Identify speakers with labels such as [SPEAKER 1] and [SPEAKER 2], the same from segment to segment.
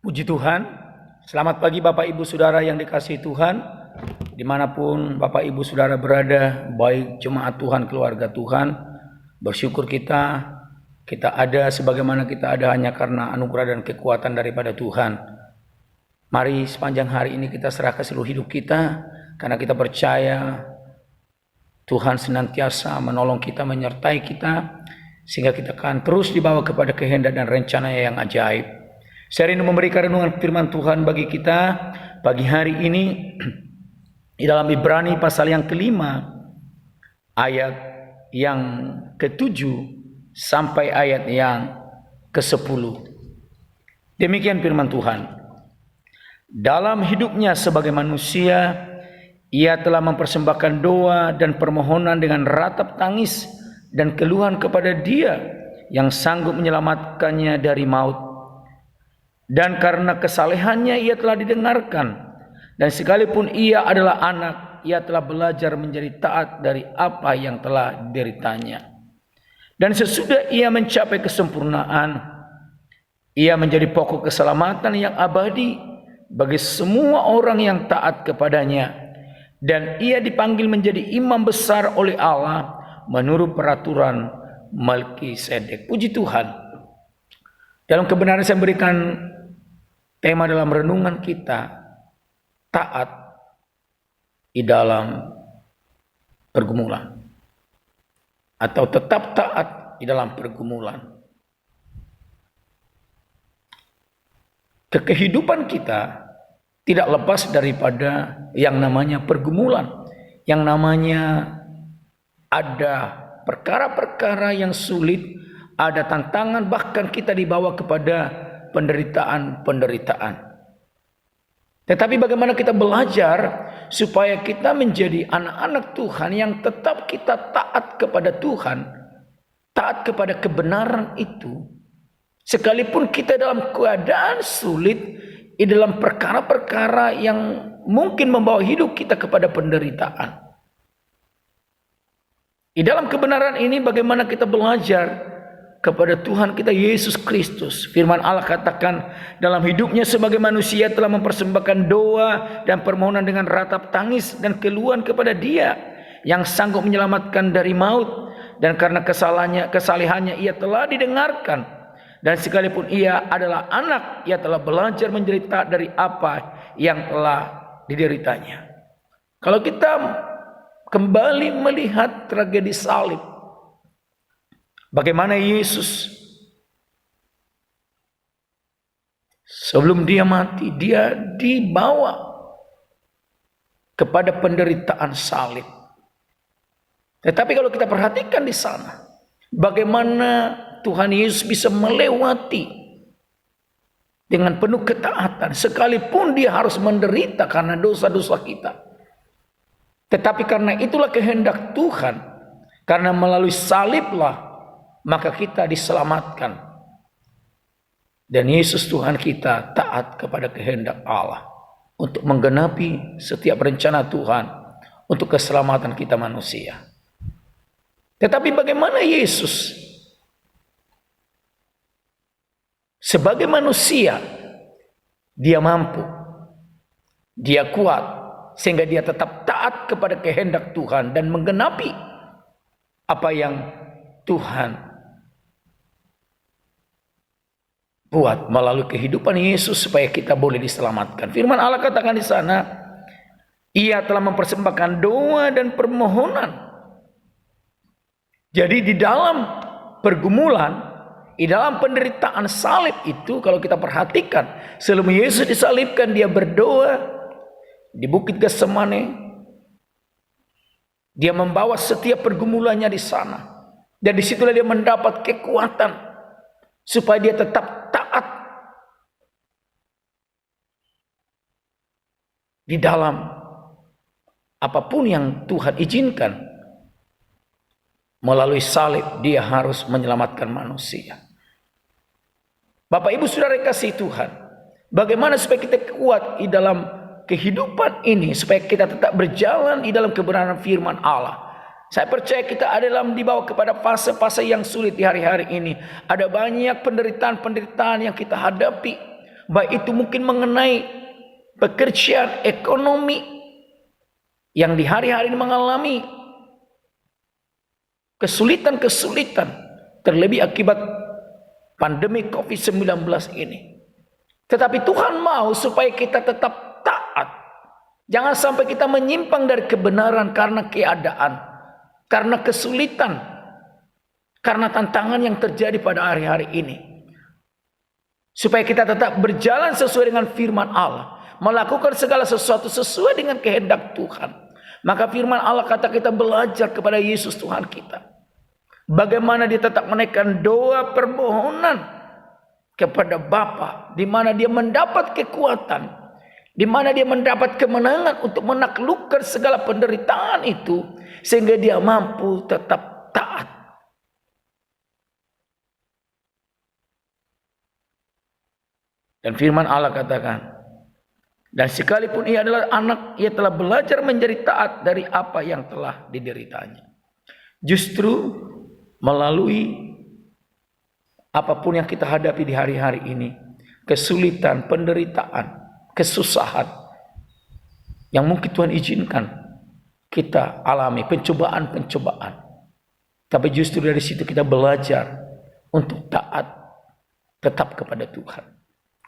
[SPEAKER 1] Puji Tuhan, selamat pagi Bapak Ibu Saudara yang dikasihi Tuhan, dimanapun Bapak Ibu Saudara berada, baik jemaat Tuhan, keluarga Tuhan, bersyukur kita ada sebagaimana kita ada hanya karena anugerah dan kekuatan daripada Tuhan. Mari sepanjang hari ini kita serahkan seluruh hidup kita, karena kita percaya Tuhan senantiasa menolong kita, menyertai kita, sehingga kita akan terus dibawa kepada kehendak dan rencananya yang ajaib. Saya rindu memberikan renungan firman Tuhan bagi kita pagi hari ini di dalam Ibrani pasal yang kelima, ayat yang ke-7 sampai ayat yang ke-10. Demikian firman Tuhan. Dalam hidupnya sebagai manusia, ia telah mempersembahkan doa dan permohonan dengan ratap tangis dan keluhan kepada Dia yang sanggup menyelamatkannya dari maut. Dan karena kesalehannya ia telah didengarkan, dan sekalipun ia adalah anak, ia telah belajar menjadi taat dari apa yang telah dideritanya. Dan sesudah ia mencapai kesempurnaan, ia menjadi pokok keselamatan yang abadi bagi semua orang yang taat kepadanya. Dan ia dipanggil menjadi imam besar oleh Allah menurut peraturan Melkisedek. Puji Tuhan. Dalam kebenaran saya berikan tema dalam renungan kita, taat di dalam pergumulan, atau tetap taat di dalam pergumulan. Kehidupan kita tidak lepas daripada yang namanya pergumulan, yang namanya ada perkara-perkara yang sulit, ada tantangan, bahkan kita dibawa kepada penderitaan. Tetapi bagaimana kita belajar supaya kita menjadi anak-anak Tuhan yang tetap kita taat kepada Tuhan, taat kepada kebenaran itu, sekalipun kita dalam keadaan sulit, di dalam perkara-perkara yang mungkin membawa hidup kita kepada penderitaan. Di dalam kebenaran ini bagaimana kita belajar kepada Tuhan kita Yesus Kristus. Firman Allah katakan, dalam hidupnya sebagai manusia telah mempersembahkan doa dan permohonan dengan ratap tangis dan keluhan kepada Dia yang sanggup menyelamatkan dari maut. Dan karena kesalehannya ia telah didengarkan, dan sekalipun ia adalah anak, ia telah belajar menjadi taat dari apa yang telah dideritanya. Kalau kita kembali melihat tragedi salib, bagaimana Yesus sebelum Dia mati, Dia dibawa kepada penderitaan salib. Tetapi kalau kita perhatikan di sana, bagaimana Tuhan Yesus bisa melewati dengan penuh ketaatan, sekalipun Dia harus menderita karena dosa-dosa kita. Tetapi karena itulah kehendak Tuhan, karena melalui saliblah maka kita diselamatkan. Dan Yesus Tuhan kita taat kepada kehendak Allah untuk menggenapi setiap rencana Tuhan untuk keselamatan kita manusia. Tetapi bagaimana Yesus sebagai manusia, Dia mampu, Dia kuat, sehingga Dia tetap taat kepada kehendak Tuhan dan menggenapi apa yang Tuhan buat melalui kehidupan Yesus supaya kita boleh diselamatkan. Firman Allah katakan di sana, ia telah mempersembahkan doa dan permohonan. Jadi di dalam pergumulan, di dalam penderitaan salib itu, kalau kita perhatikan, sebelum Yesus disalibkan, Dia berdoa di Bukit Getsemane. Dia membawa setiap pergumulannya di sana, dan disitulah Dia mendapat kekuatan supaya Dia tetap taat di dalam apapun yang Tuhan izinkan. Melalui salib Dia harus menyelamatkan manusia. Bapak Ibu Saudara kasih Tuhan, bagaimana supaya kita kuat di dalam kehidupan ini, supaya kita tetap berjalan di dalam kebenaran firman Allah. Saya percaya kita ada dalam dibawa kepada fase-fase yang sulit di hari-hari ini. Ada banyak penderitaan-penderitaan yang kita hadapi. Baik itu mungkin mengenai pekerjaan, ekonomi yang di hari-hari ini mengalami kesulitan-kesulitan, terlebih akibat pandemi COVID-19 ini. Tetapi Tuhan mau supaya kita tetap taat. Jangan sampai kita menyimpang dari kebenaran karena keadaan, karena kesulitan, karena tantangan yang terjadi pada hari-hari ini. Supaya kita tetap berjalan sesuai dengan firman Allah, melakukan segala sesuatu sesuai dengan kehendak Tuhan. Maka firman Allah kata kita belajar kepada Yesus Tuhan kita. Bagaimana dia tetap menaikkan doa permohonan kepada Bapa, di mana dia mendapat kekuatan, di mana dia mendapat kemenangan untuk menaklukkan segala penderitaan itu, sehingga dia mampu tetap taat. Dan firman Allah katakan, dan sekalipun ia adalah anak, ia telah belajar menjadi taat dari apa yang telah dideritanya. Justru melalui apapun yang kita hadapi di hari-hari ini, kesulitan, penderitaan, kesusahan yang mungkin Tuhan izinkan kita alami, pencobaan-pencobaan. Tapi justru dari situ kita belajar untuk taat tetap kepada Tuhan.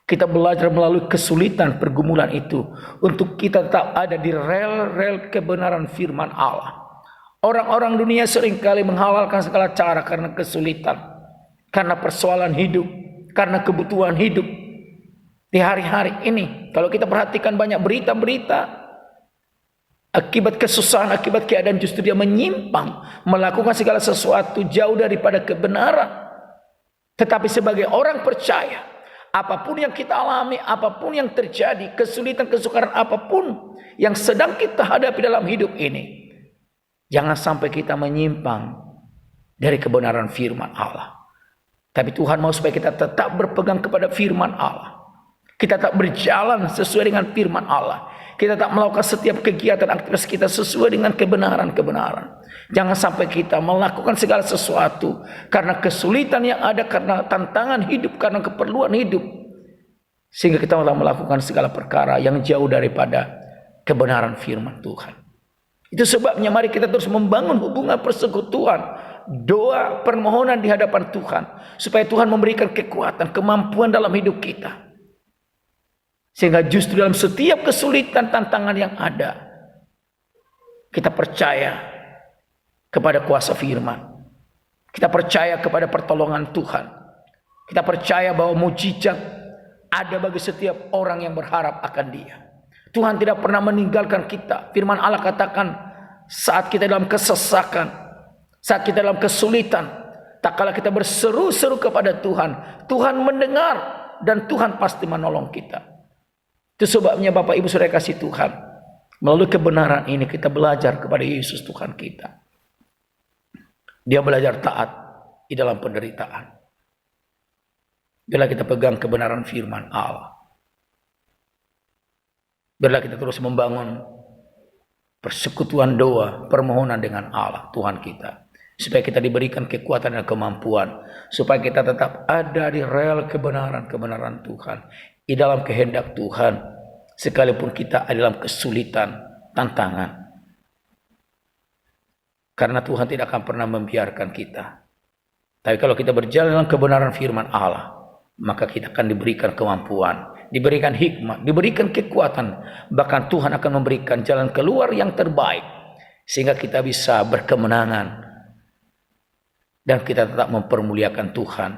[SPEAKER 1] Kita belajar melalui kesulitan pergumulan itu untuk kita tetap ada di rel-rel kebenaran firman Allah. Orang-orang dunia seringkali menghalalkan segala cara karena kesulitan, karena persoalan hidup, karena kebutuhan hidup. Di hari-hari ini, kalau kita perhatikan banyak berita-berita, akibat kesusahan, akibat keadaan justru dia menyimpang, melakukan segala sesuatu jauh daripada kebenaran. Tetapi sebagai orang percaya, apapun yang kita alami, apapun yang terjadi, kesulitan, kesukaran apapun yang sedang kita hadapi dalam hidup ini, jangan sampai kita menyimpang dari kebenaran firman Allah. Tapi Tuhan mau supaya kita tetap berpegang kepada firman Allah. Kita tetap berjalan sesuai dengan firman Allah. Kita tetap melakukan setiap kegiatan aktivitas kita sesuai dengan kebenaran-kebenaran. Jangan sampai kita melakukan segala sesuatu karena kesulitan yang ada, karena tantangan hidup, karena keperluan hidup, sehingga kita malah melakukan segala perkara yang jauh daripada kebenaran firman Tuhan. Itu sebabnya mari kita terus membangun hubungan persekutuan, doa, permohonan di hadapan Tuhan, supaya Tuhan memberikan kekuatan, kemampuan dalam hidup kita. Sehingga justru dalam setiap kesulitan, tantangan yang ada, kita percaya kepada kuasa firman. Kita percaya kepada pertolongan Tuhan. Kita percaya bahwa mujizat ada bagi setiap orang yang berharap akan Dia. Tuhan tidak pernah meninggalkan kita. Firman Allah katakan, saat kita dalam kesesakan, saat kita dalam kesulitan, tak kala kita berseru-seru kepada Tuhan, Tuhan mendengar dan Tuhan pasti menolong kita. Itu sebabnya Bapak Ibu Saudara kasih Tuhan, melalui kebenaran ini kita belajar kepada Yesus Tuhan kita. Dia belajar taat di dalam penderitaan. Bila kita pegang kebenaran firman Allah, bila kita terus membangun persekutuan doa, permohonan dengan Allah Tuhan kita, supaya kita diberikan kekuatan dan kemampuan, supaya kita tetap ada di rel kebenaran-kebenaran Tuhan, di dalam kehendak Tuhan, sekalipun kita ada dalam kesulitan, tantangan. Karena Tuhan tidak akan pernah membiarkan kita. Tapi kalau kita berjalan dalam kebenaran firman Allah, maka kita akan diberikan kemampuan, diberikan hikmat, diberikan kekuatan. Bahkan Tuhan akan memberikan jalan keluar yang terbaik, sehingga kita bisa berkemenangan, dan kita tetap mempermuliakan Tuhan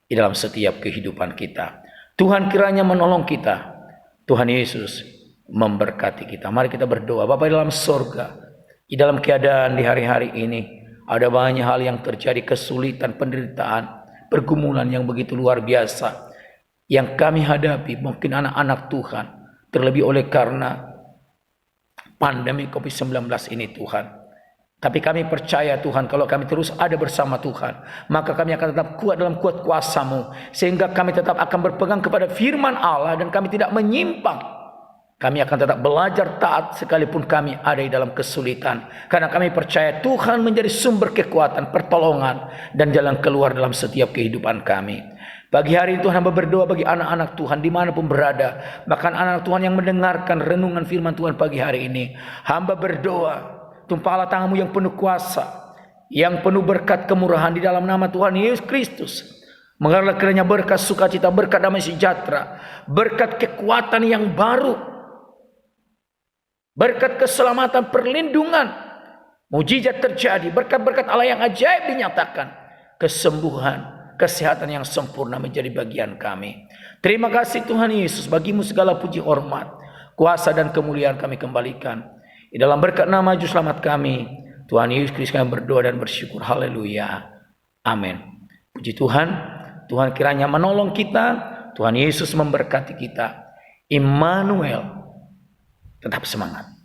[SPEAKER 1] di dalam setiap kehidupan kita. Tuhan kiranya menolong kita. Tuhan Yesus memberkati kita. Mari kita berdoa. Bapa di dalam sorga, di dalam keadaan di hari-hari ini, ada banyak hal yang terjadi, kesulitan, penderitaan, pergumulan yang begitu luar biasa yang kami hadapi, mungkin anak-anak Tuhan, terlebih oleh karena pandemi COVID-19 ini Tuhan. Tapi kami percaya Tuhan, kalau kami terus ada bersama Tuhan, maka kami akan tetap kuat dalam kuat kuasa-Mu, sehingga kami tetap akan berpegang kepada firman Allah dan kami tidak menyimpang. Kami akan tetap belajar taat sekalipun kami ada di dalam kesulitan, karena kami percaya Tuhan menjadi sumber kekuatan, pertolongan, dan jalan keluar dalam setiap kehidupan kami. Pagi hari ini Tuhan hamba berdoa bagi anak-anak Tuhan dimanapun berada. Bahkan anak Tuhan yang mendengarkan renungan firman Tuhan pagi hari ini. Hamba berdoa, tumpahlah tanganmu yang penuh kuasa, yang penuh berkat kemurahan di dalam nama Tuhan Yesus Kristus. Mengalir kiranya berkat sukacita, berkat damai sejahtera, berkat kekuatan yang baru, berkat keselamatan, perlindungan, mujizat terjadi, berkat-berkat Allah yang ajaib dinyatakan, kesembuhan, kesehatan yang sempurna menjadi bagian kami. Terima kasih Tuhan Yesus, bagimu segala puji hormat, kuasa dan kemuliaan kami kembalikan. Di dalam berkat nama Juru Selamat kami, Tuhan Yesus Kristus, kami berdoa dan bersyukur. Haleluya. Amin. Puji Tuhan. Tuhan kiranya menolong kita. Tuhan Yesus memberkati kita. Immanuel. Tetap semangat.